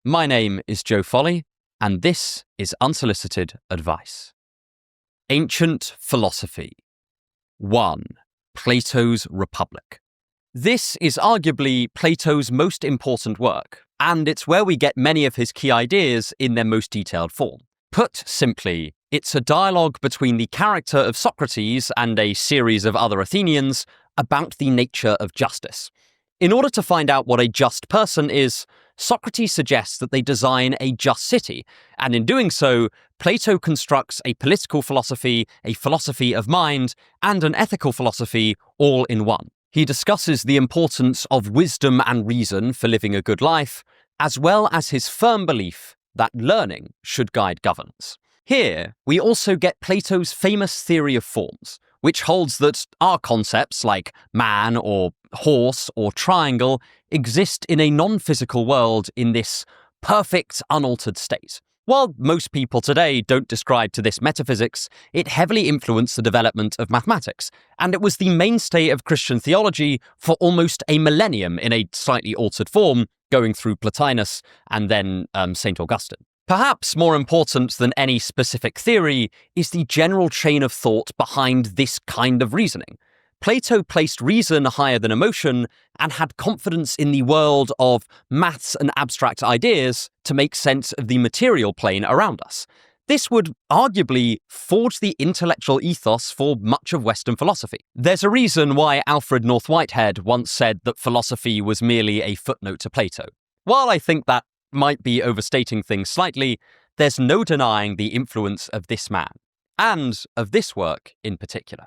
My name is Joe Foley, and this is Unsolicited Advice. Ancient Philosophy 1. Plato's Republic. This is arguably Plato's most important work, and it's where we get many of his key ideas in their most detailed form. Put simply, it's a dialogue between the character of Socrates and a series of other Athenians about the nature of justice. In order to find out what a just person is, Socrates suggests that they design a just city, and in doing so, Plato constructs a political philosophy, a philosophy of mind, and an ethical philosophy all in one. He discusses the importance of wisdom and reason for living a good life, as well as his firm belief that learning should guide governance. Here, we also get Plato's famous theory of forms, which holds that our concepts like man or horse or triangle exist in a non-physical world in this perfect, unaltered state. While most people today don't describe to this metaphysics, it heavily influenced the development of mathematics, and it was the mainstay of Christian theology for almost a millennium in a slightly altered form, going through Plotinus and then St. Augustine. Perhaps more important than any specific theory is the general chain of thought behind this kind of reasoning. Plato placed reason higher than emotion and had confidence in the world of maths and abstract ideas to make sense of the material plane around us. This would arguably forge the intellectual ethos for much of Western philosophy. There's a reason why Alfred North Whitehead once said that philosophy was merely a footnote to Plato. While I think that might be overstating things slightly, there's no denying the influence of this man, and of this work in particular.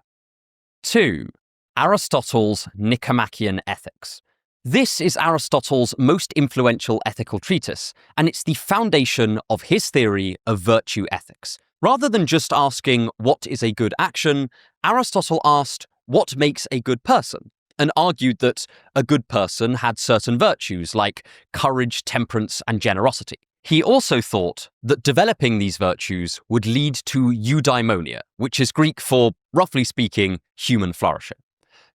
2. Aristotle's Nicomachean Ethics. This is Aristotle's most influential ethical treatise, and it's the foundation of his theory of virtue ethics. Rather than just asking what is a good action, Aristotle asked what makes a good person, and argued that a good person had certain virtues like courage, temperance, and generosity. He also thought that developing these virtues would lead to eudaimonia, which is Greek for, roughly speaking, human flourishing.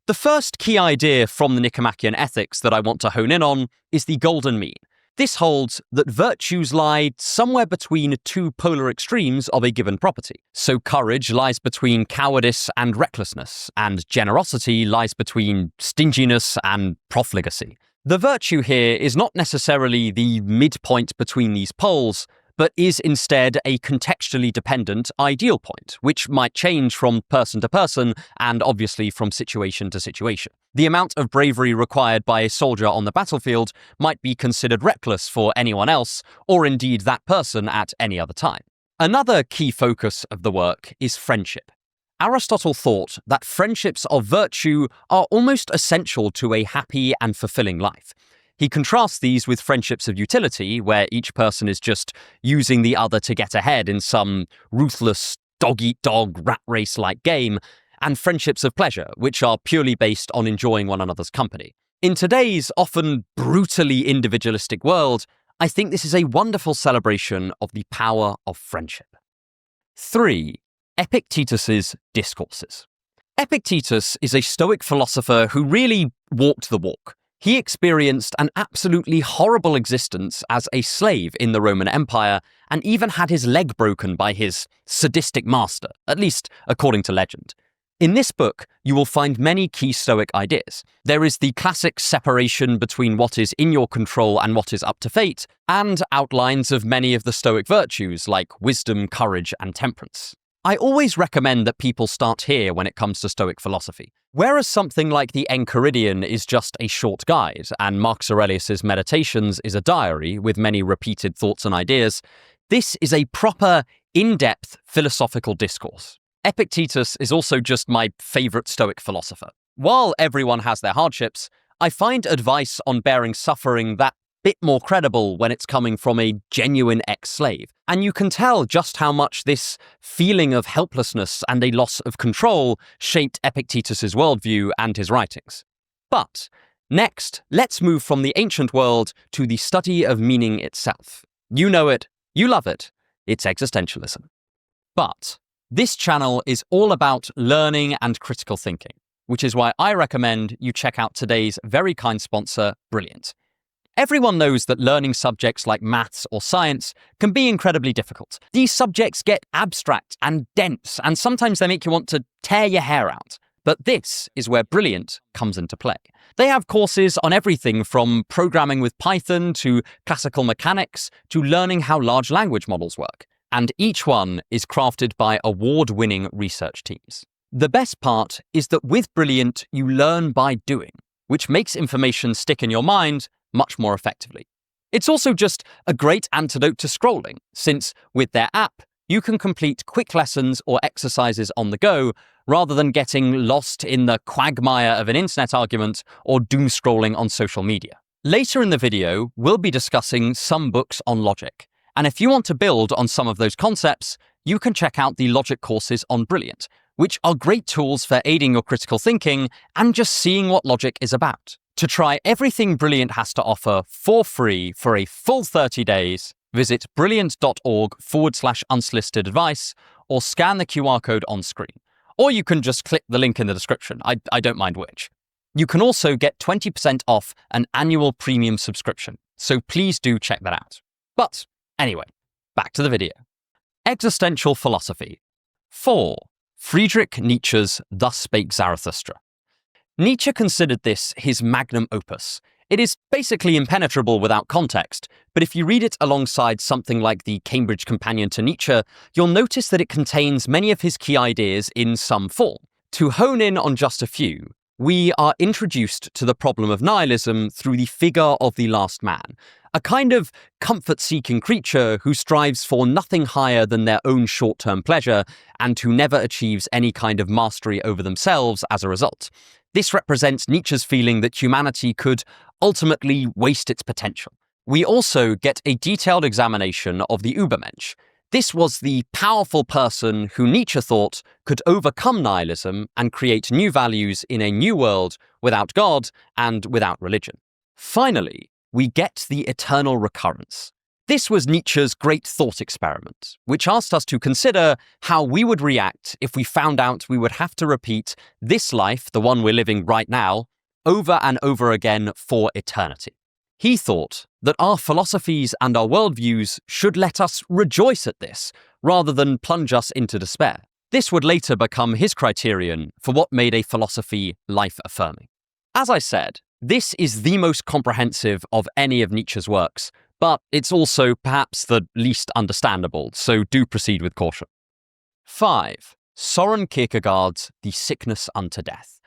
The first key idea from the Nicomachean Ethics that I want to hone in on is the golden mean. This holds that virtues lie somewhere between two polar extremes of a given property. So courage lies between cowardice and recklessness, and generosity lies between stinginess and profligacy. The virtue here is not necessarily the midpoint between these poles, but is instead a contextually dependent ideal point, which might change from person to person and obviously from situation to situation. The amount of bravery required by a soldier on the battlefield might be considered reckless for anyone else, or indeed that person at any other time. Another key focus of the work is friendship. Aristotle thought that friendships of virtue are almost essential to a happy and fulfilling life. He contrasts these with friendships of utility, where each person is just using the other to get ahead in some ruthless dog-eat-dog rat race-like game, and friendships of pleasure, which are purely based on enjoying one another's company. In today's often brutally individualistic world, I think this is a wonderful celebration of the power of friendship. 3. Epictetus's Discourses. Epictetus is a Stoic philosopher who really walked the walk. He experienced an absolutely horrible existence as a slave in the Roman Empire and even had his leg broken by his sadistic master, at least according to legend. In this book, you will find many key Stoic ideas. There is the classic separation between what is in your control and what is up to fate, and outlines of many of the Stoic virtues like wisdom, courage, and temperance. I always recommend that people start here when it comes to Stoic philosophy. Whereas something like the Enchiridion is just a short guide, and Marcus Aurelius's Meditations is a diary with many repeated thoughts and ideas, this is a proper, in-depth philosophical discourse. Epictetus is also just my favourite Stoic philosopher. While everyone has their hardships, I find advice on bearing suffering that bit more credible when it's coming from a genuine ex-slave. And you can tell just how much this feeling of helplessness and a loss of control shaped Epictetus's worldview and his writings. But next, let's move from the ancient world to the study of meaning itself. You know it, you love it, it's existentialism. But this channel is all about learning and critical thinking, which is why I recommend you check out today's very kind sponsor, Brilliant. Everyone knows that learning subjects like maths or science can be incredibly difficult. These subjects get abstract and dense, and sometimes they make you want to tear your hair out. But this is where Brilliant comes into play. They have courses on everything from programming with Python to classical mechanics to learning how large language models work. And each one is crafted by award-winning research teams. The best part is that with Brilliant, you learn by doing, which makes information stick in your mind much more effectively. It's also just a great antidote to scrolling, since with their app, you can complete quick lessons or exercises on the go rather than getting lost in the quagmire of an internet argument or doom scrolling on social media. Later in the video, we'll be discussing some books on logic. And if you want to build on some of those concepts, you can check out the logic courses on Brilliant, which are great tools for aiding your critical thinking and just seeing what logic is about. To try everything Brilliant has to offer for free for a full 30 days, visit brilliant.org/unsolicited advice or scan the QR code on screen. Or you can just click the link in the description. I don't mind which. You can also get 20% off an annual premium subscription, so please do check that out. But anyway, back to the video. Existential philosophy. 4. Friedrich Nietzsche's Thus Spake Zarathustra. Nietzsche considered this his magnum opus. It is basically impenetrable without context, but if you read it alongside something like the Cambridge Companion to Nietzsche, you'll notice that it contains many of his key ideas in some form. To hone in on just a few, we are introduced to the problem of nihilism through the figure of the last man, a kind of comfort-seeking creature who strives for nothing higher than their own short-term pleasure and who never achieves any kind of mastery over themselves as a result. This represents Nietzsche's feeling that humanity could ultimately waste its potential. We also get a detailed examination of the Übermensch. This was the powerful person who Nietzsche thought could overcome nihilism and create new values in a new world without God and without religion. Finally, we get the eternal recurrence. This was Nietzsche's great thought experiment, which asked us to consider how we would react if we found out we would have to repeat this life, the one we're living right now, over and over again for eternity. He thought that our philosophies and our worldviews should let us rejoice at this, rather than plunge us into despair. This would later become his criterion for what made a philosophy life-affirming. As I said, this is the most comprehensive of any of Nietzsche's works, but it's also perhaps the least understandable, so do proceed with caution. 5. Soren Kierkegaard's The Sickness Unto Death.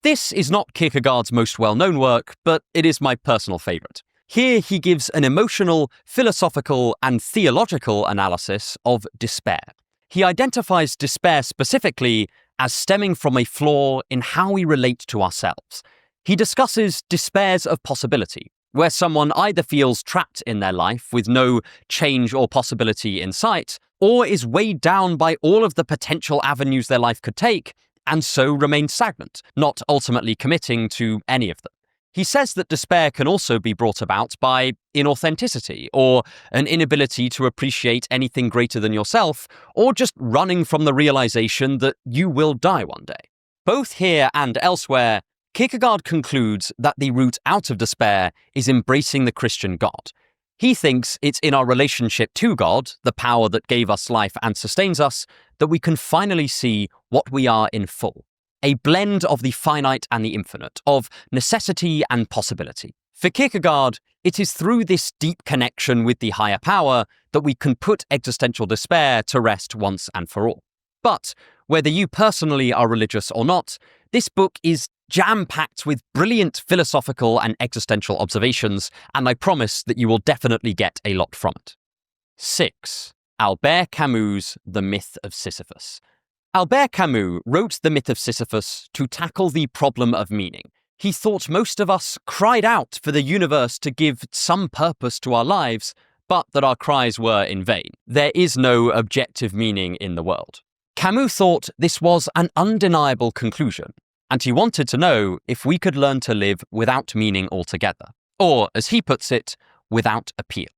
This is not Kierkegaard's most well-known work, but it is my personal favourite. Here he gives an emotional, philosophical, and theological analysis of despair. He identifies despair specifically as stemming from a flaw in how we relate to ourselves. He discusses despairs of possibility, where someone either feels trapped in their life with no change or possibility in sight, or is weighed down by all of the potential avenues their life could take, and so remains stagnant, not ultimately committing to any of them. He says that despair can also be brought about by inauthenticity, or an inability to appreciate anything greater than yourself, or just running from the realization that you will die one day. Both here and elsewhere, Kierkegaard concludes that the route out of despair is embracing the Christian God. He thinks it's in our relationship to God, the power that gave us life and sustains us, that we can finally see what we are in full. A blend of the finite and the infinite, of necessity and possibility. For Kierkegaard, it is through this deep connection with the higher power that we can put existential despair to rest once and for all. But whether you personally are religious or not, this book is jam-packed with brilliant philosophical and existential observations, and I promise that you will definitely get a lot from it. 6. Albert Camus' The Myth of Sisyphus. Albert Camus wrote The Myth of Sisyphus to tackle the problem of meaning. He thought most of us cried out for the universe to give some purpose to our lives, but that our cries were in vain. There is no objective meaning in the world. Camus thought this was an undeniable conclusion, and he wanted to know if we could learn to live without meaning altogether, or, as he puts it, without appeal.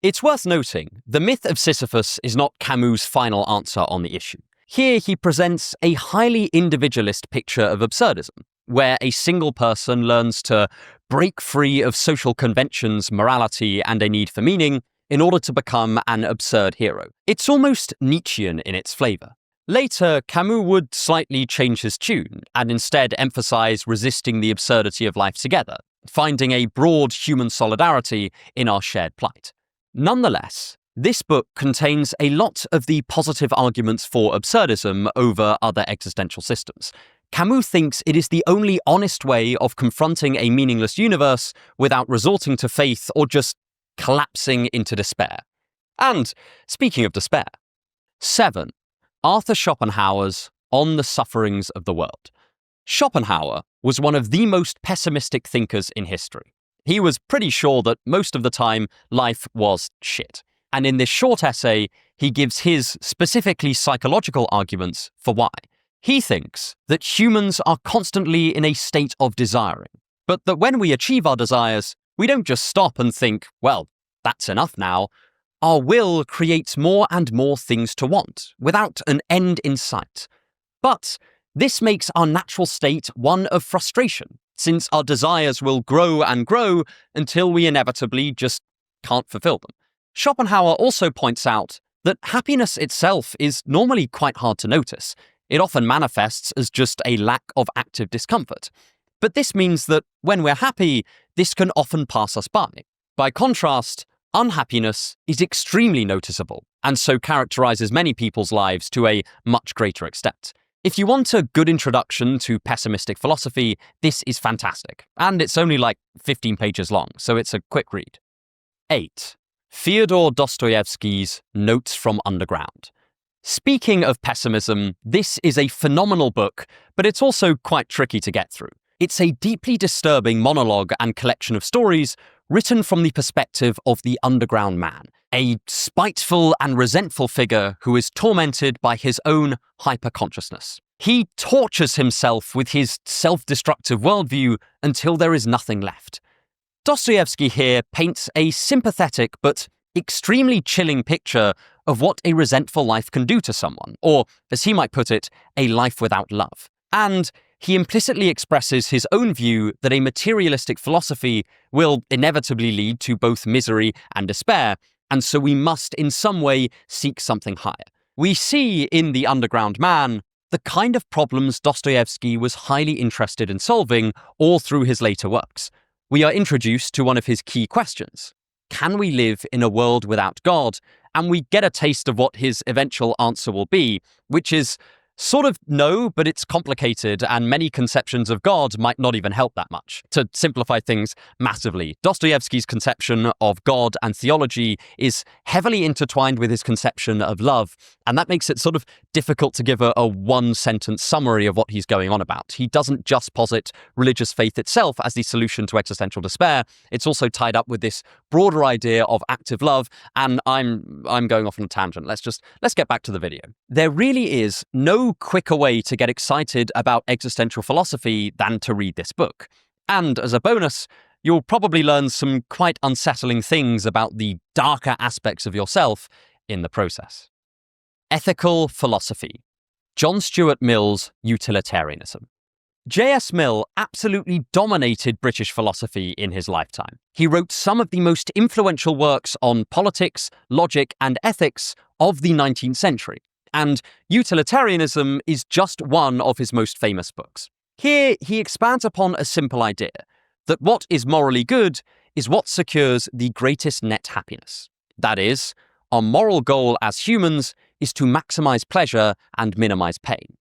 It's worth noting, The Myth of Sisyphus is not Camus' final answer on the issue. Here he presents a highly individualist picture of absurdism. where a single person learns to break free of social conventions, morality, and a need for meaning in order to become an absurd hero. It's almost Nietzschean in its flavour. Later, Camus would slightly change his tune and instead emphasise resisting the absurdity of life together, finding a broad human solidarity in our shared plight. Nonetheless, this book contains a lot of the positive arguments for absurdism over other existential systems. Camus thinks it is the only honest way of confronting a meaningless universe without resorting to faith or just collapsing into despair. And speaking of despair, 7. Arthur Schopenhauer's On the Sufferings of the World. Schopenhauer was one of the most pessimistic thinkers in history. He was pretty sure that most of the time life was shit. And in this short essay, he gives his specifically psychological arguments for why. He thinks that humans are constantly in a state of desiring, but that when we achieve our desires, we don't just stop and think, well, that's enough now. Our will creates more and more things to want, without an end in sight. But this makes our natural state one of frustration, since our desires will grow and grow until we inevitably just can't fulfill them. Schopenhauer also points out that happiness itself is normally quite hard to notice. It often manifests as just a lack of active discomfort. But this means that when we're happy, this can often pass us by. By contrast, unhappiness is extremely noticeable, and so characterizes many people's lives to a much greater extent. If you want a good introduction to pessimistic philosophy, this is fantastic. And it's only like 15 pages long, so it's a quick read. 8. Fyodor Dostoevsky's Notes from Underground. Speaking of pessimism, this is a phenomenal book, but it's also quite tricky to get through. It's a deeply disturbing monologue and collection of stories written from the perspective of the underground man, a spiteful and resentful figure who is tormented by his own hyperconsciousness. He tortures himself with his self-destructive worldview until there is nothing left. Dostoevsky here paints a sympathetic but extremely chilling picture of what a resentful life can do to someone, or, as he might put it, a life without love. And he implicitly expresses his own view that a materialistic philosophy will inevitably lead to both misery and despair, and so we must in some way seek something higher. We see in The Underground Man the kind of problems Dostoevsky was highly interested in solving all through his later works. We are introduced to one of his key questions. Can we live in a world without God? And we get a taste of what his eventual answer will be, which is sort of no, but it's complicated, and many conceptions of God might not even help that much. To simplify things massively, Dostoevsky's conception of God and theology is heavily intertwined with his conception of love, and that makes it sort of difficult to give a one-sentence summary of what he's going on about. He doesn't just posit religious faith itself as the solution to existential despair. It's also tied up with this broader idea of active love, and I'm going off on a tangent. Let's get back to the video. There really is no quicker way to get excited about existential philosophy than to read this book. And as a bonus, you'll probably learn some quite unsettling things about the darker aspects of yourself in the process. Ethical Philosophy. John Stuart Mill's Utilitarianism. J.S. Mill absolutely dominated British philosophy in his lifetime. He wrote some of the most influential works on politics, logic, and ethics of the 19th century. And Utilitarianism is just one of his most famous books. Here, he expands upon a simple idea, that what is morally good is what secures the greatest net happiness. That is, our moral goal as humans is to maximize pleasure and minimize pain.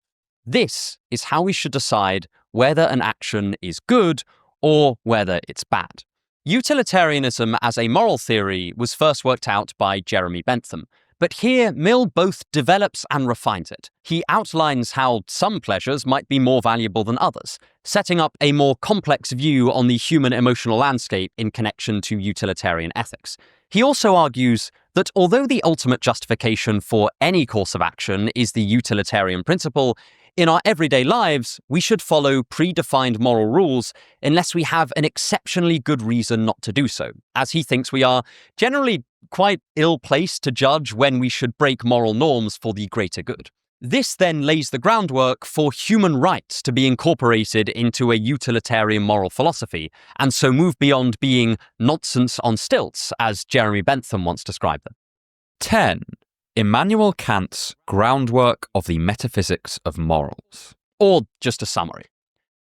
This is how we should decide whether an action is good or whether it's bad. Utilitarianism as a moral theory was first worked out by Jeremy Bentham, but here, Mill both develops and refines it. He outlines how some pleasures might be more valuable than others, setting up a more complex view on the human emotional landscape in connection to utilitarian ethics. He also argues that although the ultimate justification for any course of action is the utilitarian principle, in our everyday lives, we should follow predefined moral rules unless we have an exceptionally good reason not to do so, as he thinks we are generally quite ill-placed to judge when we should break moral norms for the greater good. This then lays the groundwork for human rights to be incorporated into a utilitarian moral philosophy, and so move beyond being nonsense on stilts, as Jeremy Bentham once described them. 10. Immanuel Kant's Groundwork of the Metaphysics of Morals. Or just a summary.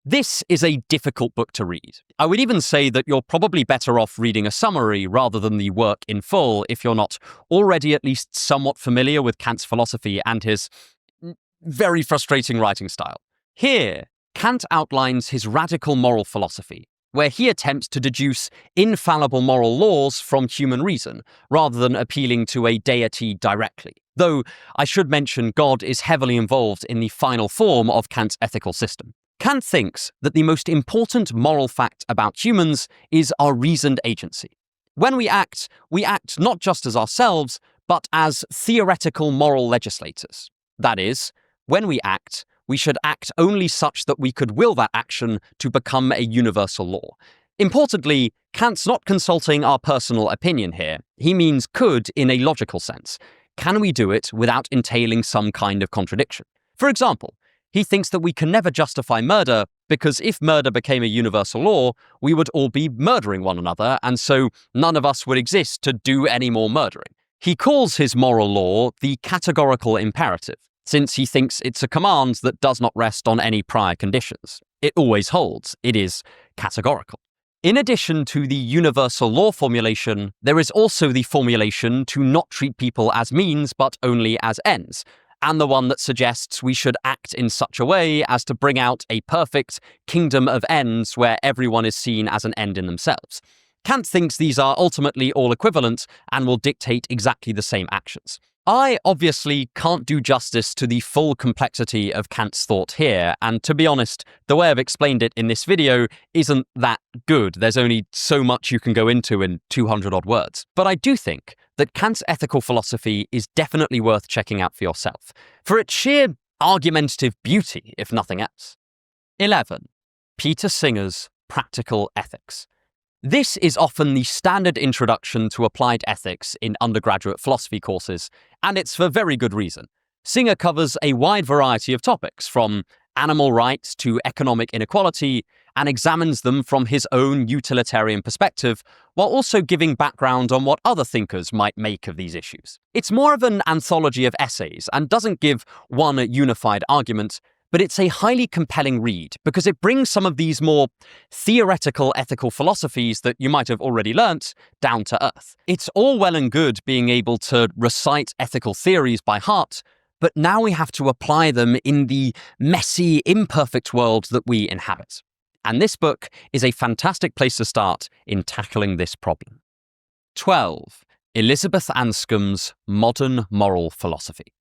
This is a difficult book to read. I would even say that you're probably better off reading a summary rather than the work in full if you're not already at least somewhat familiar with Kant's philosophy and his very frustrating writing style. Here, Kant outlines his radical moral philosophy, where he attempts to deduce infallible moral laws from human reason, rather than appealing to a deity directly. Though, I should mention God is heavily involved in the final form of Kant's ethical system. Kant thinks that the most important moral fact about humans is our reasoned agency. When we act not just as ourselves, but as theoretical moral legislators. That is, when we act, we should act only such that we could will that action to become a universal law. Importantly, Kant's not consulting our personal opinion here. He means could in a logical sense. Can we do it without entailing some kind of contradiction? For example, he thinks that we can never justify murder because if murder became a universal law, we would all be murdering one another, and so none of us would exist to do any more murdering. He calls his moral law the categorical imperative, since he thinks it's a command that does not rest on any prior conditions. It always holds. It is categorical. In addition to the universal law formulation, there is also the formulation to not treat people as means but only as ends, and the one that suggests we should act in such a way as to bring out a perfect kingdom of ends where everyone is seen as an end in themselves. Kant thinks these are ultimately all equivalent and will dictate exactly the same actions. I obviously can't do justice to the full complexity of Kant's thought here, and to be honest, the way I've explained it in this video isn't that good. There's only so much you can go into in 200 odd words. But I do think that Kant's ethical philosophy is definitely worth checking out for yourself, for its sheer argumentative beauty, if nothing else. 11. Peter Singer's Practical Ethics. This is often the standard introduction to applied ethics in undergraduate philosophy courses, and it's for very good reason. Singer covers a wide variety of topics, from animal rights to economic inequality, and examines them from his own utilitarian perspective, while also giving background on what other thinkers might make of these issues. It's more of an anthology of essays and doesn't give one unified argument, but it's a highly compelling read because it brings some of these more theoretical ethical philosophies that you might have already learnt down to earth. It's all well and good being able to recite ethical theories by heart, but now we have to apply them in the messy, imperfect world that we inhabit. And this book is a fantastic place to start in tackling this problem. 12. Elizabeth Anscombe's Modern Moral Philosophy.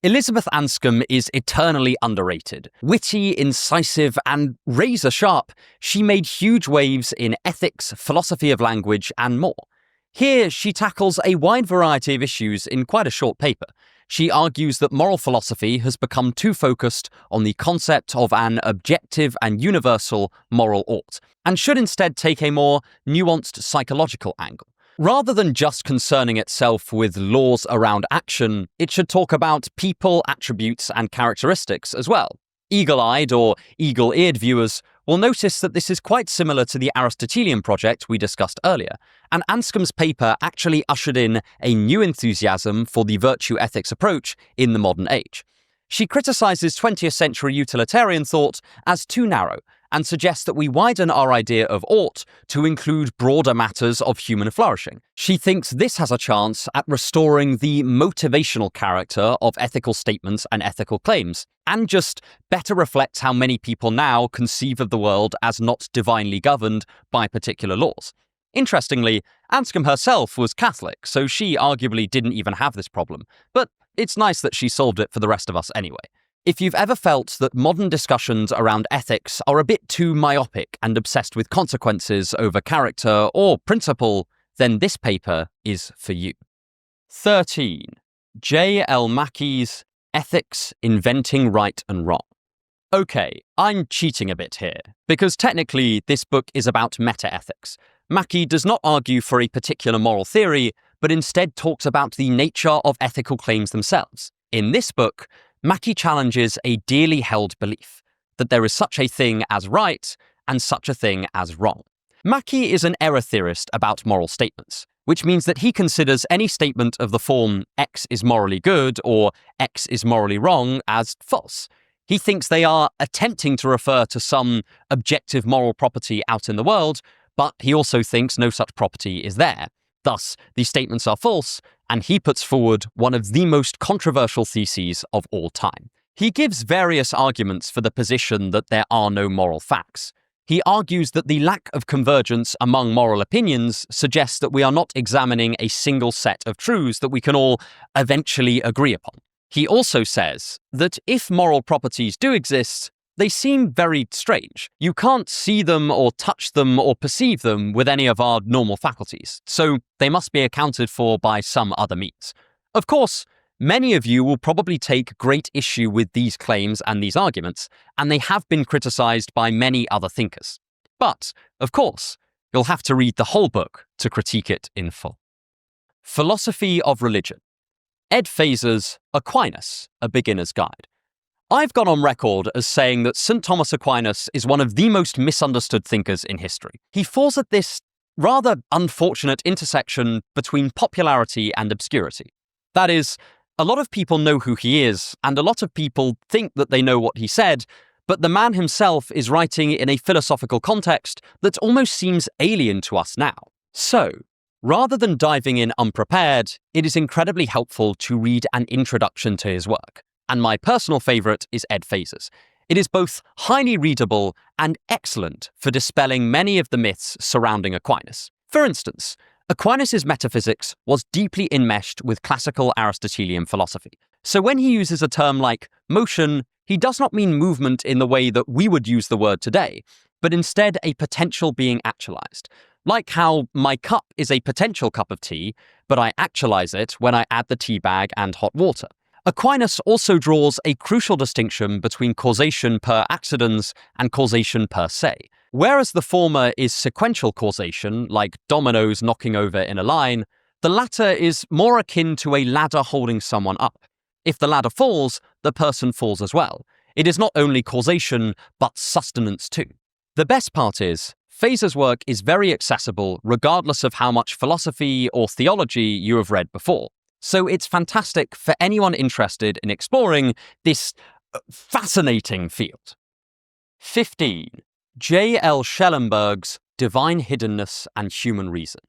Elizabeth Anscombe is eternally underrated. Witty, incisive, and razor-sharp, she made huge waves in ethics, philosophy of language, and more. Here, she tackles a wide variety of issues in quite a short paper. She argues that moral philosophy has become too focused on the concept of an objective and universal moral ought, and should instead take a more nuanced psychological angle. Rather than just concerning itself with laws around action, it should talk about people, attributes, and characteristics as well. Eagle-eyed or eagle-eared viewers will notice that this is quite similar to the Aristotelian project we discussed earlier, and Anscombe's paper actually ushered in a new enthusiasm for the virtue ethics approach in the modern age. She criticizes 20th century utilitarian thought as too narrow, and suggests that we widen our idea of ought to include broader matters of human flourishing. She thinks this has a chance at restoring the motivational character of ethical statements and ethical claims, and just better reflects how many people now conceive of the world as not divinely governed by particular laws. Interestingly, Anscombe herself was Catholic, so she arguably didn't even have this problem, but it's nice that she solved it for the rest of us anyway. If you've ever felt that modern discussions around ethics are a bit too myopic and obsessed with consequences over character or principle, then this paper is for you. 13. J. L. Mackey's Ethics, Inventing Right and Wrong. Okay, I'm cheating a bit here, because technically this book is about meta-ethics. Mackey does not argue for a particular moral theory, but instead talks about the nature of ethical claims themselves. In this book, Mackie challenges a dearly held belief that there is such a thing as right and such a thing as wrong. Mackie is an error theorist about moral statements, which means that he considers any statement of the form X is morally good or X is morally wrong as false. He thinks they are attempting to refer to some objective moral property out in the world, but he also thinks no such property is there. Thus, these statements are false, and he puts forward one of the most controversial theses of all time. He gives various arguments for the position that there are no moral facts. He argues that the lack of convergence among moral opinions suggests that we are not examining a single set of truths that we can all eventually agree upon. He also says that if moral properties do exist, they seem very strange. You can't see them or touch them or perceive them with any of our normal faculties, so they must be accounted for by some other means. Of course, many of you will probably take great issue with these claims and these arguments, and they have been criticized by many other thinkers. But, of course, you'll have to read the whole book to critique it in full. Philosophy of Religion. Ed Feser's Aquinas, A Beginner's Guide. I've gone on record as saying that St. Thomas Aquinas is one of the most misunderstood thinkers in history. He falls at this rather unfortunate intersection between popularity and obscurity. That is, a lot of people know who he is, and a lot of people think that they know what he said, but the man himself is writing in a philosophical context that almost seems alien to us now. So, rather than diving in unprepared, it is incredibly helpful to read an introduction to his work. And my personal favourite is Ed Feser's. It is both highly readable and excellent for dispelling many of the myths surrounding Aquinas. For instance, Aquinas' metaphysics was deeply enmeshed with classical Aristotelian philosophy. So when he uses a term like motion, he does not mean movement in the way that we would use the word today, but instead a potential being actualized. Like how my cup is a potential cup of tea, but I actualize it when I add the tea bag and hot water. Aquinas also draws a crucial distinction between causation per accidens and causation per se. Whereas the former is sequential causation, like dominoes knocking over in a line, the latter is more akin to a ladder holding someone up. If the ladder falls, the person falls as well. It is not only causation, but sustenance too. The best part is, Feser's work is very accessible regardless of how much philosophy or theology you have read before. So it's fantastic for anyone interested in exploring this fascinating field. 15. J. L. Schellenberg's Divine Hiddenness and Human Reason.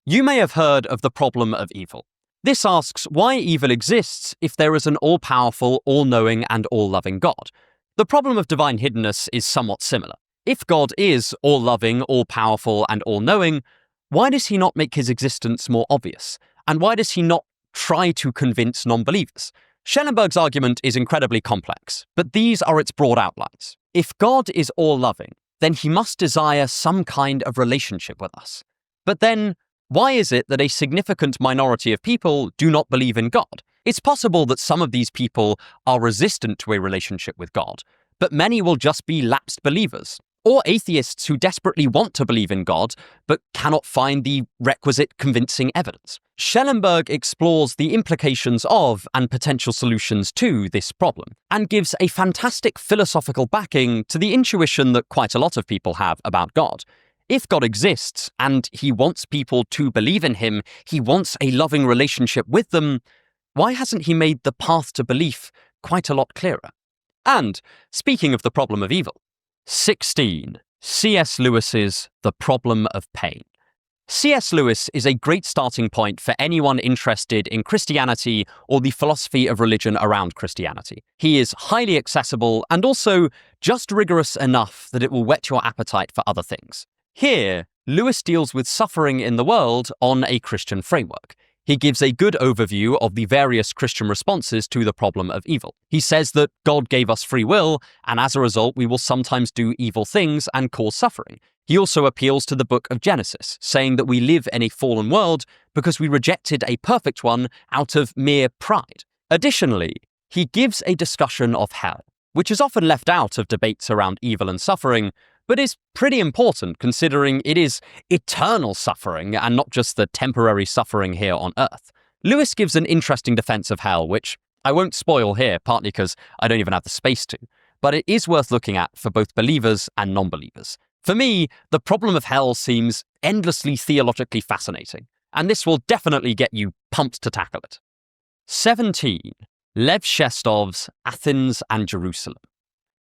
You may have heard of the problem of evil. This asks why evil exists if there is an all-powerful, all-knowing, and all-loving God. The problem of divine hiddenness is somewhat similar. If God is all-loving, all-powerful, and all-knowing, why does he not make his existence more obvious? And why does he not try to convince non-believers? Schellenberg's argument is incredibly complex, but these are its broad outlines. If God is all-loving, then he must desire some kind of relationship with us. But then, why is it that a significant minority of people do not believe in God? It's possible that some of these people are resistant to a relationship with God, but many will just be lapsed believers, or atheists who desperately want to believe in God, but cannot find the requisite convincing evidence. Schellenberg explores the implications of and potential solutions to this problem, and gives a fantastic philosophical backing to the intuition that quite a lot of people have about God. If God exists, and he wants people to believe in him, he wants a loving relationship with them, why hasn't he made the path to belief quite a lot clearer? And, speaking of the problem of evil, 16. C.S. Lewis's The Problem of Pain. C.S. Lewis is a great starting point for anyone interested in Christianity or the philosophy of religion around Christianity. He is highly accessible and also just rigorous enough that it will whet your appetite for other things. Here, Lewis deals with suffering in the world on a Christian framework. He gives a good overview of the various Christian responses to the problem of evil. He says that God gave us free will, and as a result, we will sometimes do evil things and cause suffering. He also appeals to the book of Genesis, saying that we live in a fallen world because we rejected a perfect one out of mere pride. Additionally, he gives a discussion of hell, which is often left out of debates around evil and suffering, but is pretty important considering it is eternal suffering and not just the temporary suffering here on Earth. Lewis gives an interesting defense of hell, which I won't spoil here, partly because I don't even have the space to, but it is worth looking at for both believers and non-believers. For me, the problem of hell seems endlessly theologically fascinating, and this will definitely get you pumped to tackle it. 17. Lev Shestov's Athens and Jerusalem.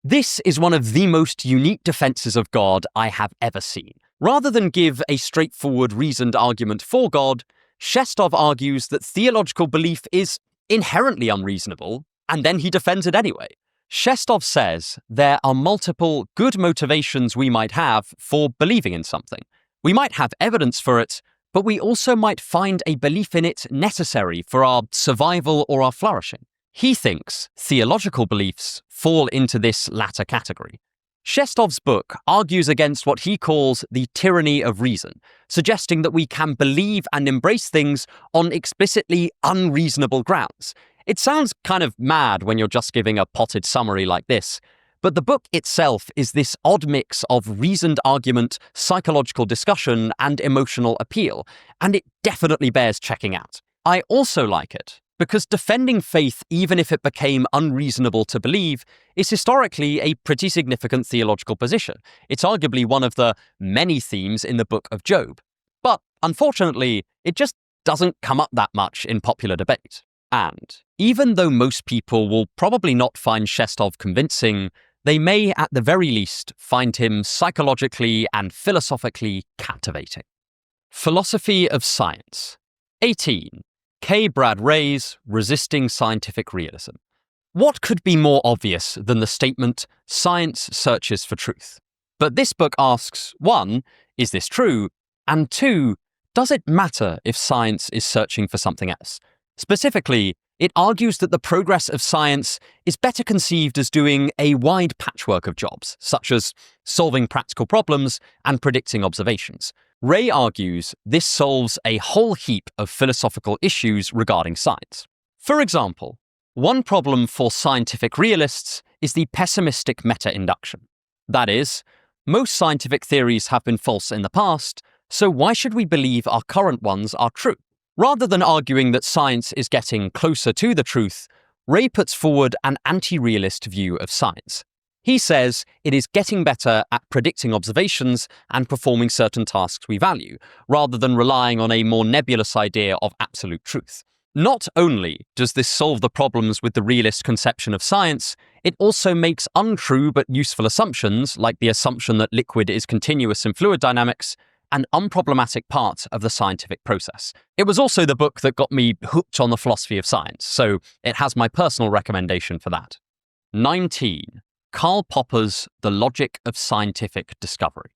This is one of the most unique defenses of God I have ever seen. Rather than give a straightforward reasoned argument for God, Shestov argues that theological belief is inherently unreasonable, and then he defends it anyway. Shestov says there are multiple good motivations we might have for believing in something. We might have evidence for it, but we also might find a belief in it necessary for our survival or our flourishing. He thinks theological beliefs fall into this latter category. Shestov's book argues against what he calls the tyranny of reason, suggesting that we can believe and embrace things on explicitly unreasonable grounds. It sounds kind of mad when you're just giving a potted summary like this, but the book itself is this odd mix of reasoned argument, psychological discussion, and emotional appeal, and it definitely bears checking out. I also like it because defending faith, even if it became unreasonable to believe, is historically a pretty significant theological position. It's arguably one of the many themes in the book of Job. But unfortunately, it just doesn't come up that much in popular debate. And even though most people will probably not find Shestov convincing, they may at the very least find him psychologically and philosophically captivating. Philosophy of Science. 18. K. Brad Ray's Resisting Scientific Realism. What could be more obvious than the statement, science searches for truth? But this book asks, 1, is this true? And 2, does it matter if science is searching for something else? Specifically, it argues that the progress of science is better conceived as doing a wide patchwork of jobs, such as solving practical problems and predicting observations. Ray argues this solves a whole heap of philosophical issues regarding science. For example, one problem for scientific realists is the pessimistic meta-induction. That is, most scientific theories have been false in the past, so why should we believe our current ones are true? Rather than arguing that science is getting closer to the truth, Ray puts forward an anti-realist view of science. He says it is getting better at predicting observations and performing certain tasks we value, rather than relying on a more nebulous idea of absolute truth. Not only does this solve the problems with the realist conception of science, it also makes untrue but useful assumptions, like the assumption that liquid is continuous in fluid dynamics, an unproblematic part of the scientific process. It was also the book that got me hooked on the philosophy of science, so it has my personal recommendation for that. 19. Karl Popper's The Logic of Scientific Discovery.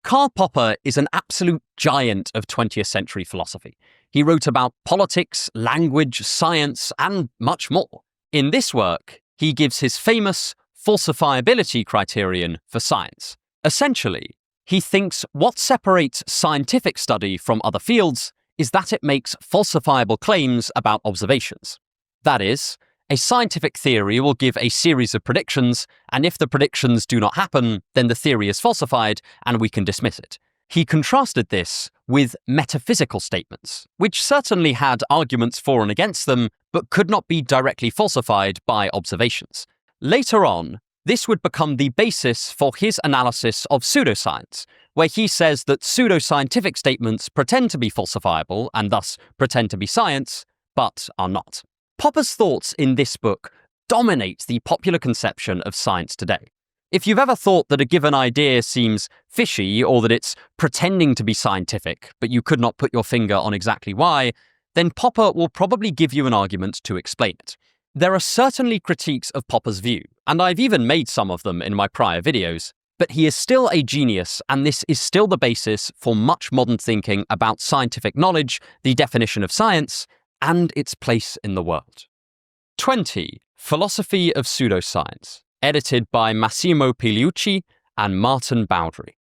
Karl Popper is an absolute giant of 20th century philosophy. He wrote about politics, language, science, and much more. In this work, he gives his famous falsifiability criterion for science. Essentially, he thinks what separates scientific study from other fields is that it makes falsifiable claims about observations. That is, a scientific theory will give a series of predictions, and if the predictions do not happen, then the theory is falsified and we can dismiss it. He contrasted this with metaphysical statements, which certainly had arguments for and against them, but could not be directly falsified by observations. Later on, this would become the basis for his analysis of pseudoscience, where he says that pseudoscientific statements pretend to be falsifiable and thus pretend to be science, but are not. Popper's thoughts in this book dominate the popular conception of science today. If you've ever thought that a given idea seems fishy or that it's pretending to be scientific, but you could not put your finger on exactly why, then Popper will probably give you an argument to explain it. There are certainly critiques of Popper's view, and I've even made some of them in my prior videos, but he is still a genius, and this is still the basis for much modern thinking about scientific knowledge, the definition of science, and its place in the world. 20. Philosophy of Pseudoscience, edited by Massimo Pigliucci and Martin Bowdry.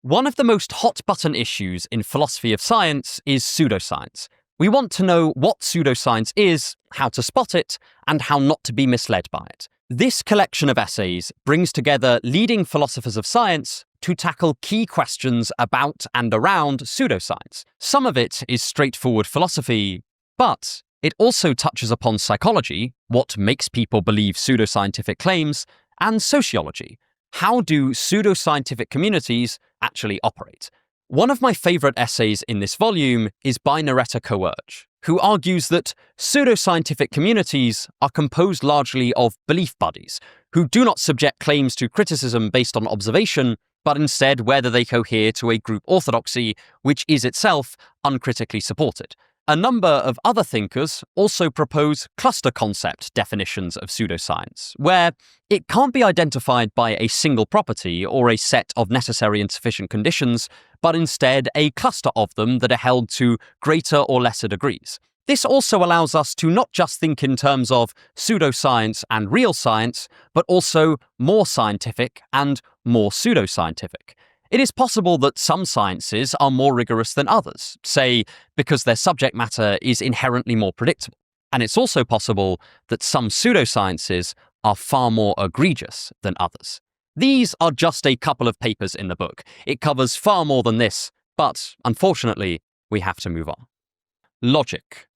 One of the most hot-button issues in philosophy of science is pseudoscience. We want to know what pseudoscience is, how to spot it, and how not to be misled by it. This collection of essays brings together leading philosophers of science to tackle key questions about and around pseudoscience. Some of it is straightforward philosophy, but It also touches upon psychology, what makes people believe pseudoscientific claims, and sociology. How do pseudoscientific communities actually operate? One of my favourite essays in this volume is by Nareta Coerge, who argues that pseudoscientific communities are composed largely of belief buddies, who do not subject claims to criticism based on observation, but instead whether they cohere to a group orthodoxy which is itself uncritically supported. A number of other thinkers also propose cluster concept definitions of pseudoscience, where it can't be identified by a single property or a set of necessary and sufficient conditions, but instead a cluster of them that are held to greater or lesser degrees. This also allows us to not just think in terms of pseudoscience and real science, but also more scientific and more pseudoscientific. It is possible that some sciences are more rigorous than others, say because their subject matter is inherently more predictable. And it's also possible that some pseudosciences are far more egregious than others. These are just a couple of papers in the book. It covers far more than this, but unfortunately, we have to move on. Logic.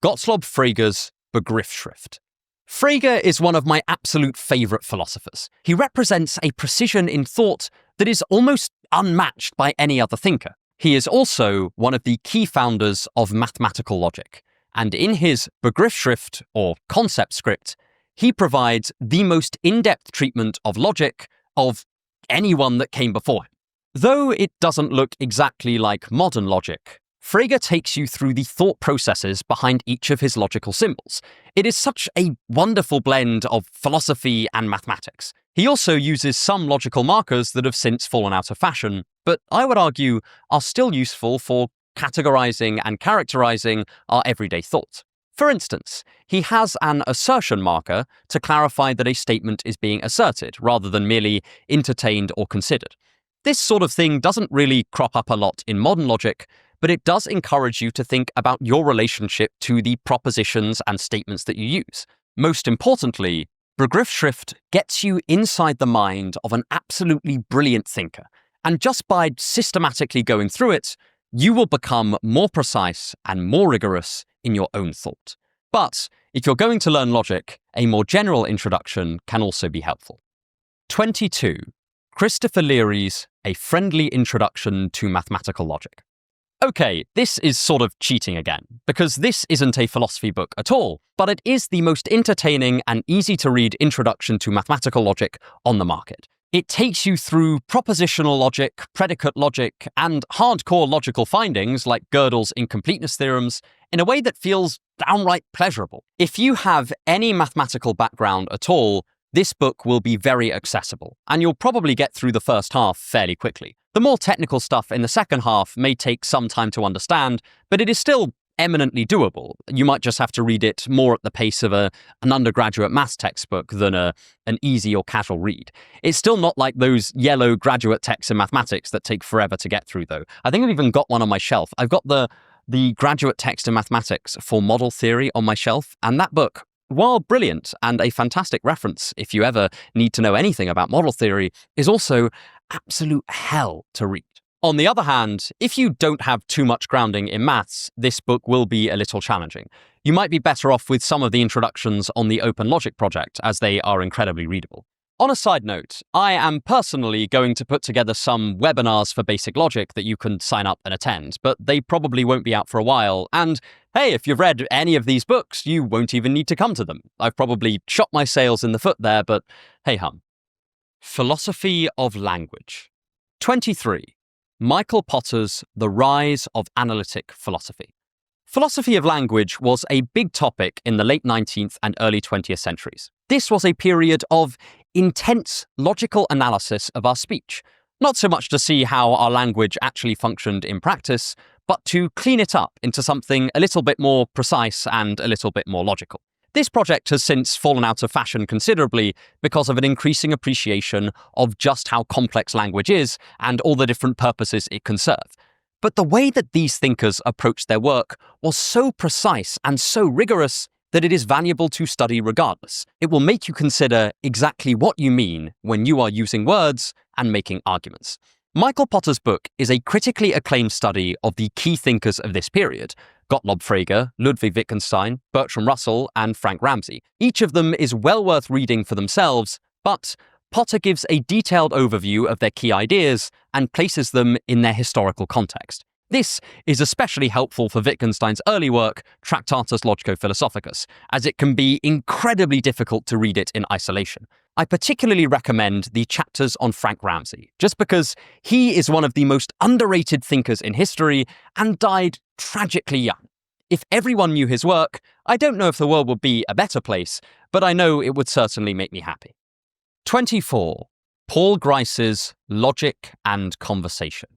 Gottlob Frege's Begriffsschrift. Frege is one of my absolute favourite philosophers. He represents a precision in thought that is almost unmatched by any other thinker. He is also one of the key founders of mathematical logic, and in his Begriffsschrift, or concept script, he provides the most in-depth treatment of logic of anyone that came before him. Though it doesn't look exactly like modern logic, Frege takes you through the thought processes behind each of his logical symbols. It is such a wonderful blend of philosophy and mathematics. He also uses some logical markers that have since fallen out of fashion, but I would argue are still useful for categorizing and characterizing our everyday thought. For instance, he has an assertion marker to clarify that a statement is being asserted, rather than merely entertained or considered. This sort of thing doesn't really crop up a lot in modern logic, but it does encourage you to think about your relationship to the propositions and statements that you use. Most importantly, Begriffsschrift gets you inside the mind of an absolutely brilliant thinker, and just by systematically going through it, you will become more precise and more rigorous in your own thought. But if you're going to learn logic, a more general introduction can also be helpful. 22. Christopher Leary's A Friendly Introduction to Mathematical Logic. Okay, this is sort of cheating again, because this isn't a philosophy book at all, but it is the most entertaining and easy-to-read introduction to mathematical logic on the market. It takes you through propositional logic, predicate logic, and hardcore logical findings like Gödel's incompleteness theorems in a way that feels downright pleasurable. If you have any mathematical background at all, this book will be very accessible, and you'll probably get through the first half fairly quickly. The more technical stuff in the second half may take some time to understand, but it is still eminently doable. You might just have to read it more at the pace of an undergraduate maths textbook than an easy or casual read. It's still not like those yellow graduate texts in mathematics that take forever to get through, though. I think I've even got one on my shelf. I've got the graduate text in mathematics for model theory on my shelf, and that book, while brilliant and a fantastic reference if you ever need to know anything about model theory, is also absolute hell to read. On the other hand, if you don't have too much grounding in maths, this book will be a little challenging. You might be better off with some of the introductions on the Open Logic project, as they are incredibly readable. On a side note, I am personally going to put together some webinars for basic logic that you can sign up and attend, but they probably won't be out for a while, and hey, if you've read any of these books, you won't even need to come to them. I've probably shot my sails in the foot there, but hey hum. Philosophy of Language. 23. Michael Potter's The Rise of Analytic Philosophy. Philosophy of language was a big topic in the late 19th and early 20th centuries. This was a period of intense logical analysis of our speech, not so much to see how our language actually functioned in practice, but to clean it up into something a little bit more precise and a little bit more logical. This project has since fallen out of fashion considerably because of an increasing appreciation of just how complex language is and all the different purposes it can serve. But the way that these thinkers approached their work was so precise and so rigorous that it is valuable to study regardless. It will make you consider exactly what you mean when you are using words and making arguments. Michael Potter's book is a critically acclaimed study of the key thinkers of this period, Gottlob Frege, Ludwig Wittgenstein, Bertrand Russell, and Frank Ramsey. Each of them is well worth reading for themselves, but Potter gives a detailed overview of their key ideas and places them in their historical context. This is especially helpful for Wittgenstein's early work, Tractatus Logico-Philosophicus, as it can be incredibly difficult to read it in isolation. I particularly recommend the chapters on Frank Ramsey, just because he is one of the most underrated thinkers in history and died tragically young. If everyone knew his work, I don't know if the world would be a better place, but I know it would certainly make me happy. 24. Paul Grice's Logic and Conversation.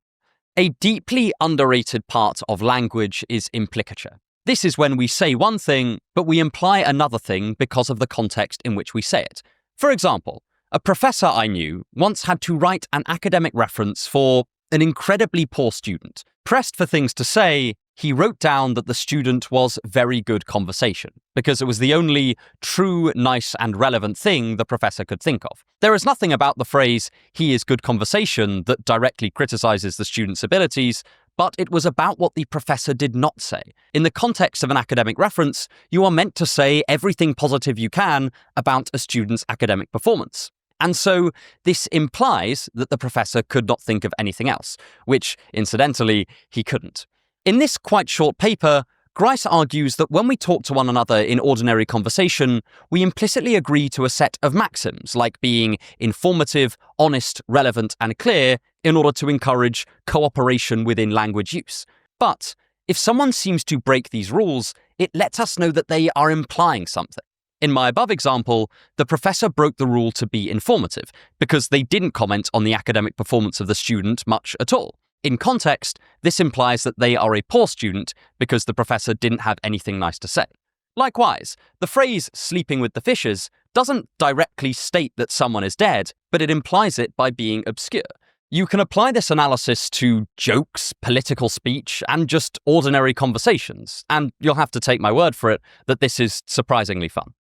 A deeply underrated part of language is implicature. This is when we say one thing, but we imply another thing because of the context in which we say it. For example, a professor I knew once had to write an academic reference for an incredibly poor student. Pressed for things to say, he wrote down that the student was very good conversation, because it was the only true, nice, and relevant thing the professor could think of. There is nothing about the phrase, he is good conversation, that directly criticizes the student's abilities, but it was about what the professor did not say. In the context of an academic reference, you are meant to say everything positive you can about a student's academic performance. And so this implies that the professor could not think of anything else, which, incidentally, he couldn't. In this quite short paper, Grice argues that when we talk to one another in ordinary conversation, we implicitly agree to a set of maxims, like being informative, honest, relevant, and clear, in order to encourage cooperation within language use. But if someone seems to break these rules, it lets us know that they are implying something. In my above example, the professor broke the rule to be informative, because they didn't comment on the academic performance of the student much at all. In context, this implies that they are a poor student because the professor didn't have anything nice to say. Likewise, the phrase sleeping with the fishes doesn't directly state that someone is dead, but it implies it by being obscure. You can apply this analysis to jokes, political speech, and just ordinary conversations, and you'll have to take my word for it that this is surprisingly fun.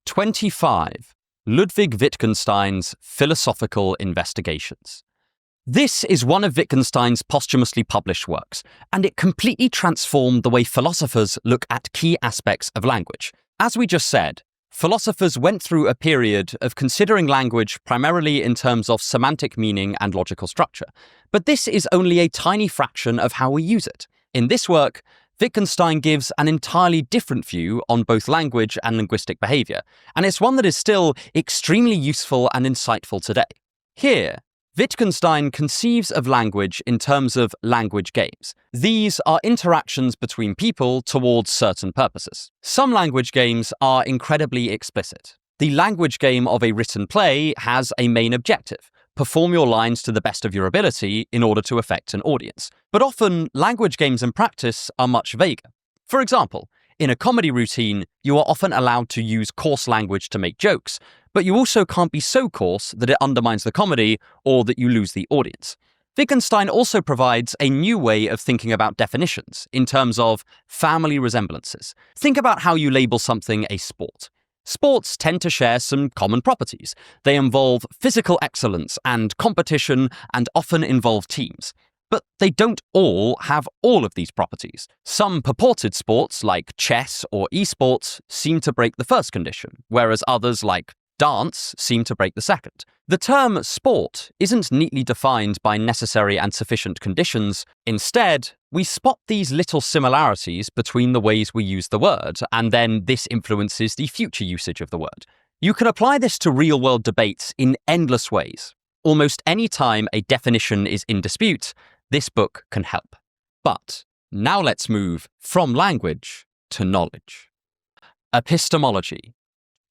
25. Ludwig Wittgenstein's Philosophical Investigations. This is one of Wittgenstein's posthumously published works, and it completely transformed the way philosophers look at key aspects of language. As we just said, philosophers went through a period of considering language primarily in terms of semantic meaning and logical structure, but this is only a tiny fraction of how we use it. In this work, Wittgenstein gives an entirely different view on both language and linguistic behavior, and it's one that is still extremely useful and insightful today. Here, Wittgenstein conceives of language in terms of language games. These are interactions between people towards certain purposes. Some language games are incredibly explicit. The language game of a written play has a main objective: perform your lines to the best of your ability in order to affect an audience. But often, language games in practice are much vaguer. For example, in a comedy routine, you are often allowed to use coarse language to make jokes, but you also can't be so coarse that it undermines the comedy or that you lose the audience. Wittgenstein also provides a new way of thinking about definitions in terms of family resemblances. Think about how you label something a sport. Sports tend to share some common properties. They involve physical excellence and competition and often involve teams. But they don't all have all of these properties. Some purported sports, like chess or esports, seem to break the first condition, whereas others, like dance, seem to break the second. The term sport isn't neatly defined by necessary and sufficient conditions. Instead, we spot these little similarities between the ways we use the word, and then this influences the future usage of the word. You can apply this to real-world debates in endless ways. Almost any time a definition is in dispute, this book can help. But now let's move from language to knowledge. Epistemology.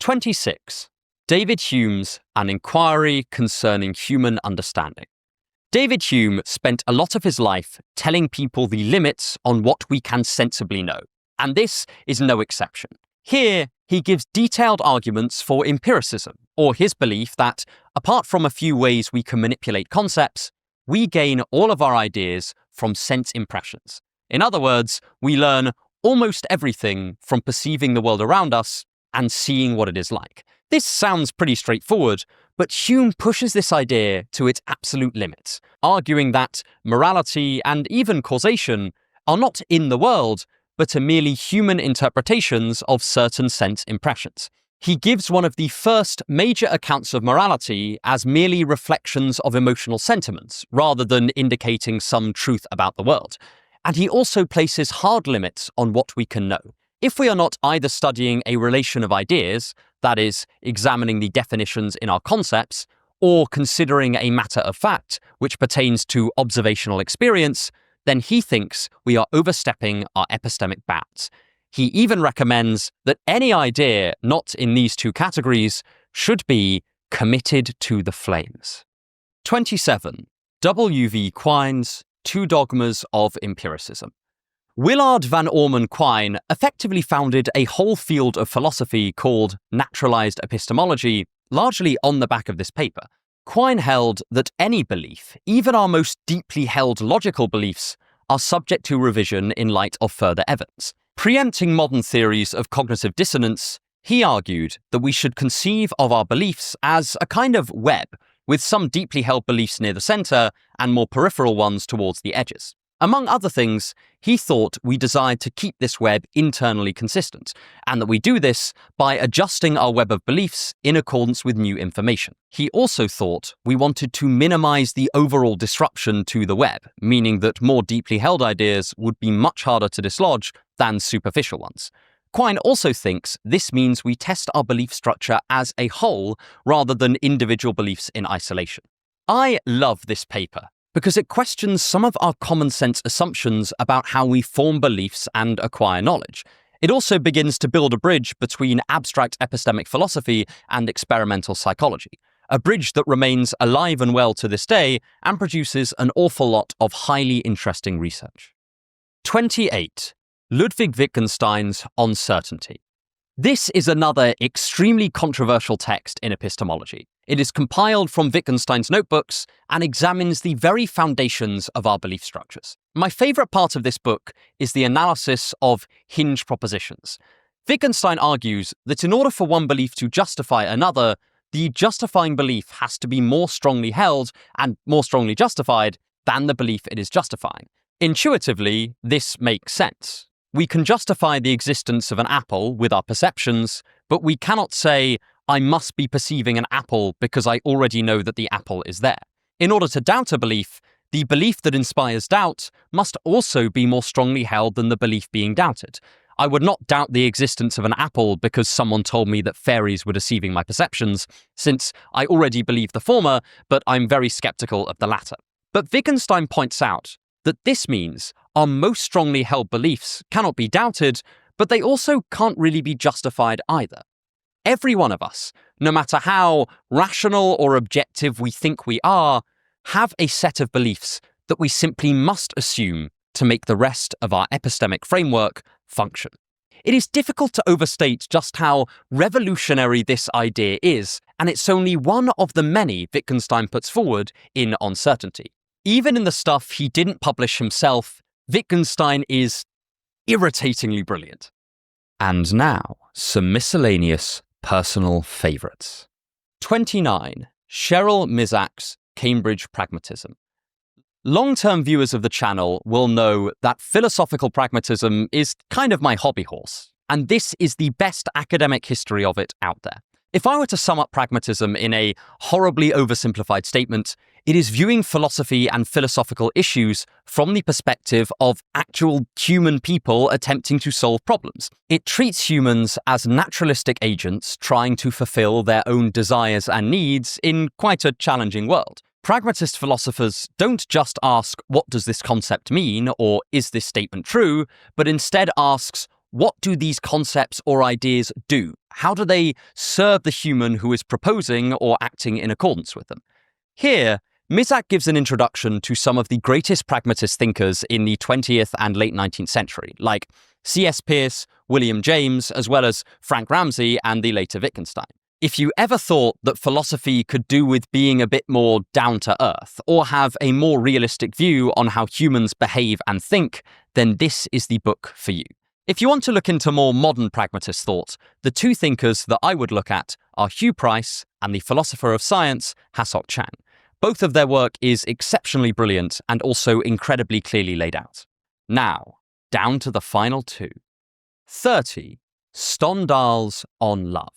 26. David Hume's An Enquiry Concerning Human Understanding. David Hume spent a lot of his life telling people the limits on what we can sensibly know, and this is no exception. Here, he gives detailed arguments for empiricism, or his belief that, apart from a few ways we can manipulate concepts, we gain all of our ideas from sense impressions. In other words, we learn almost everything from perceiving the world around us and seeing what it is like. This sounds pretty straightforward, but Hume pushes this idea to its absolute limits, arguing that morality and even causation are not in the world, but are merely human interpretations of certain sense impressions. He gives one of the first major accounts of morality as merely reflections of emotional sentiments, rather than indicating some truth about the world. And he also places hard limits on what we can know. If we are not either studying a relation of ideas, that is, examining the definitions in our concepts, or considering a matter of fact which pertains to observational experience, then he thinks we are overstepping our epistemic bounds. He even recommends that any idea not in these two categories should be committed to the flames. 27. W. V. Quine's Two Dogmas of Empiricism. Willard van Orman Quine effectively founded a whole field of philosophy called naturalized epistemology, largely on the back of this paper. Quine held that any belief, even our most deeply held logical beliefs, are subject to revision in light of further evidence. Preempting modern theories of cognitive dissonance, he argued that we should conceive of our beliefs as a kind of web, with some deeply held beliefs near the center and more peripheral ones towards the edges. Among other things, he thought we desired to keep this web internally consistent, and that we do this by adjusting our web of beliefs in accordance with new information. He also thought we wanted to minimize the overall disruption to the web, meaning that more deeply held ideas would be much harder to dislodge than superficial ones. Quine also thinks this means we test our belief structure as a whole rather than individual beliefs in isolation. I love this paper because it questions some of our common sense assumptions about how we form beliefs and acquire knowledge. It also begins to build a bridge between abstract epistemic philosophy and experimental psychology, a bridge that remains alive and well to this day and produces an awful lot of highly interesting research. 28. Ludwig Wittgenstein's On Certainty. This is another extremely controversial text in epistemology. It is compiled from Wittgenstein's notebooks and examines the very foundations of our belief structures. My favorite part of this book is the analysis of hinge propositions. Wittgenstein argues that in order for one belief to justify another, the justifying belief has to be more strongly held and more strongly justified than the belief it is justifying. Intuitively, this makes sense. We can justify the existence of an apple with our perceptions, but we cannot say, I must be perceiving an apple because I already know that the apple is there. In order to doubt a belief, the belief that inspires doubt must also be more strongly held than the belief being doubted. I would not doubt the existence of an apple because someone told me that fairies were deceiving my perceptions, since I already believe the former, but I'm very skeptical of the latter. But Wittgenstein points out that this means our most strongly held beliefs cannot be doubted, but they also can't really be justified either. Every one of us, no matter how rational or objective we think we are, have a set of beliefs that we simply must assume to make the rest of our epistemic framework function. It is difficult to overstate just how revolutionary this idea is, and it's only one of the many Wittgenstein puts forward in On Certainty. Even in the stuff he didn't publish himself, Wittgenstein is irritatingly brilliant. And now, some miscellaneous personal favourites. 29. Cheryl Mizak's Cambridge Pragmatism. Long-term viewers of the channel will know that philosophical pragmatism is kind of my hobby horse, and this is the best academic history of it out there. If I were to sum up pragmatism in a horribly oversimplified statement, it is viewing philosophy and philosophical issues from the perspective of actual human people attempting to solve problems. It treats humans as naturalistic agents trying to fulfill their own desires and needs in quite a challenging world. Pragmatist philosophers don't just ask, what does this concept mean, or is this statement true, but instead asks, what do these concepts or ideas do? How do they serve the human who is proposing or acting in accordance with them? Here, Mizak gives an introduction to some of the greatest pragmatist thinkers in the 20th and late 19th century, like C.S. Peirce, William James, as well as Frank Ramsey and the later Wittgenstein. If you ever thought that philosophy could do with being a bit more down to earth, or have a more realistic view on how humans behave and think, then this is the book for you. If you want to look into more modern pragmatist thought, the two thinkers that I would look at are Hugh Price and the philosopher of science, Ha-Seok Chang. Both of their work is exceptionally brilliant and also incredibly clearly laid out. Now, down to the final two. 30. Stendhal's On Love.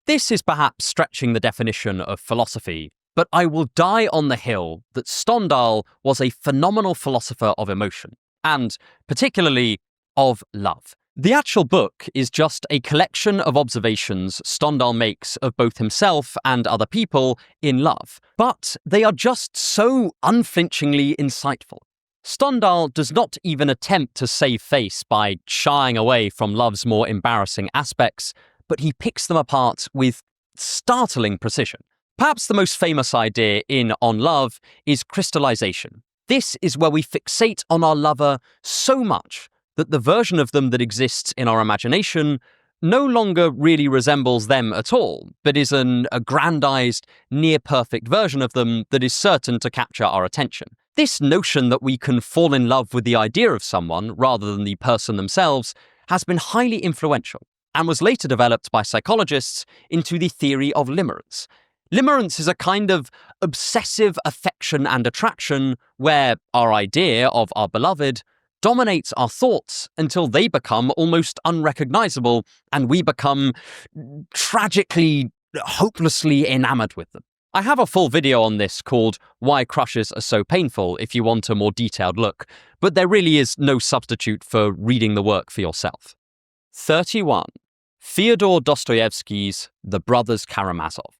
This is perhaps stretching the definition of philosophy, but I will die on the hill that Stendhal was a phenomenal philosopher of emotion, and particularly of love. The actual book is just a collection of observations Stendhal makes of both himself and other people in love, but they are just so unflinchingly insightful. Stendhal does not even attempt to save face by shying away from love's more embarrassing aspects, but he picks them apart with startling precision. Perhaps the most famous idea in On Love is crystallization. This is where we fixate on our lover so much that the version of them that exists in our imagination no longer really resembles them at all, but is an aggrandized, near-perfect version of them that is certain to capture our attention. This notion that we can fall in love with the idea of someone rather than the person themselves has been highly influential and was later developed by psychologists into the theory of limerence. Limerence is a kind of obsessive affection and attraction where our idea of our beloved dominates our thoughts until they become almost unrecognizable and we become tragically, hopelessly enamored with them. I have a full video on this called Why Crushes Are So Painful if you want a more detailed look, but there really is no substitute for reading the work for yourself. 31. Fyodor Dostoevsky's The Brothers Karamazov.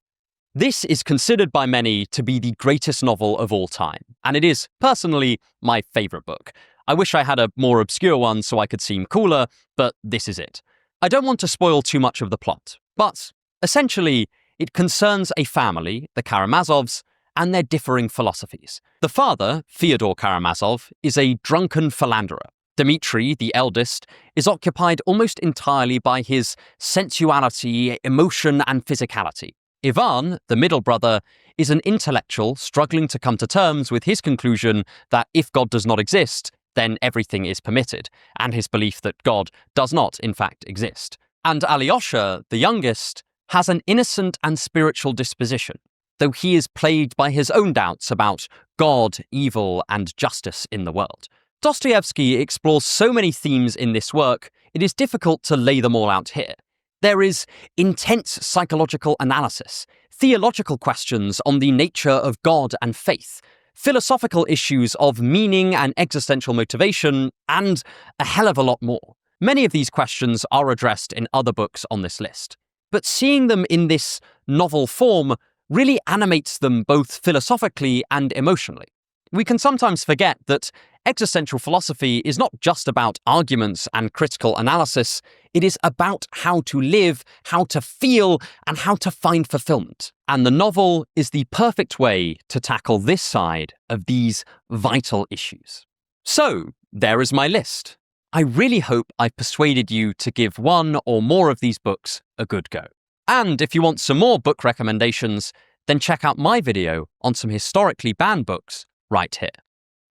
This is considered by many to be the greatest novel of all time, and it is, personally, my favorite book. I wish I had a more obscure one so I could seem cooler, but this is it. I don't want to spoil too much of the plot, but essentially, it concerns a family, the Karamazovs, and their differing philosophies. The father, Fyodor Karamazov, is a drunken philanderer. Dmitri, the eldest, is occupied almost entirely by his sensuality, emotion, and physicality. Ivan, the middle brother, is an intellectual struggling to come to terms with his conclusion that if God does not exist, then everything is permitted, and his belief that God does not, in fact, exist. And Alyosha, the youngest, has an innocent and spiritual disposition, though he is plagued by his own doubts about God, evil, and justice in the world. Dostoevsky explores so many themes in this work, it is difficult to lay them all out here. There is intense psychological analysis, theological questions on the nature of God and faith, philosophical issues of meaning and existential motivation, and a hell of a lot more. Many of these questions are addressed in other books on this list, but seeing them in this novel form really animates them both philosophically and emotionally. We can sometimes forget that existential philosophy is not just about arguments and critical analysis, it is about how to live, how to feel, and how to find fulfillment. And the novel is the perfect way to tackle this side of these vital issues. So, there is my list. I really hope I've persuaded you to give one or more of these books a good go. And if you want some more book recommendations, then check out my video on some historically banned books right here.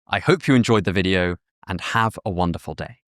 I hope you enjoyed the video and have a wonderful day.